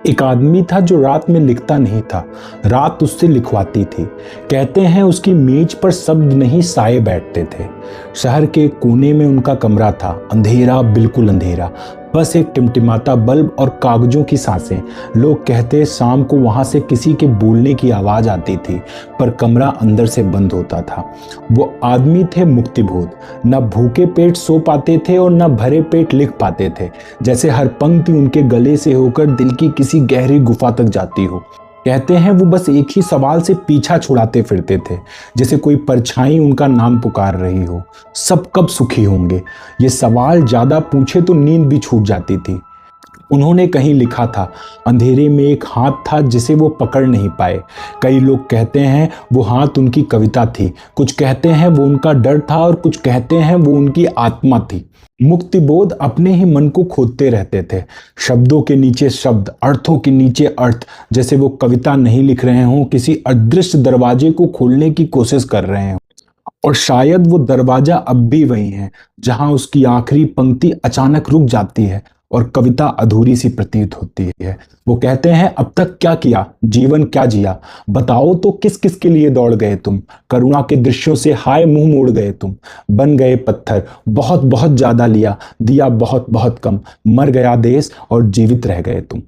एक आदमी था जो रात में लिखता नहीं था, रात उससे लिखवाती थी। कहते हैं उसकी मेज पर शब्द नहीं साए बैठते थे। शहर के कोने में उनका कमरा था, अंधेरा, बिल्कुल अंधेरा, बस एक टिमटिमाता बल्ब और कागजों की सांसें। लोग कहते शाम को वहां से किसी के बोलने की आवाज आती थी, पर कमरा अंदर से बंद होता था। वो आदमी थे मुक्तिबोध, न भूखे पेट सो पाते थे और न भरे पेट लिख पाते थे। जैसे हर पंक्ति उनके गले से होकर दिल की किसी गहरी गुफा तक जाती हो। कहते हैं वो बस एक ही सवाल से पीछा छुड़ाते फिरते थे, जैसे कोई परछाई उनका नाम पुकार रही हो, सब कब सुखी होंगे। ये सवाल ज्यादा पूछे तो नींद भी छूट जाती थी। उन्होंने कहीं लिखा था, अंधेरे में एक हाथ था जिसे वो पकड़ नहीं पाए। कई लोग कहते हैं वो हाथ उनकी कविता थी, कुछ कहते हैं वो उनका डर था और कुछ कहते हैं वो उनकी आत्मा थी। मुक्तिबोध अपने ही मन को खोदते रहते थे, शब्दों के नीचे शब्द, अर्थों के नीचे अर्थ, जैसे वो कविता नहीं लिख रहे हों, किसी अदृश्य दरवाजे को खोलने की कोशिश कर रहे हों। और शायद वो दरवाजा अब भी वही है, जहां उसकी आखिरी पंक्ति अचानक रुक जाती है और कविता अधूरी सी प्रतीत होती है। वो कहते हैं, अब तक क्या किया, जीवन क्या जिया, बताओ तो किस किस के लिए दौड़ गए तुम। करुणा के दृश्यों से हाय मुंह मोड़ गए तुम। बन गए पत्थर, बहुत बहुत ज्यादा लिया, दिया बहुत बहुत कम। मर गया देश और जीवित रह गए तुम।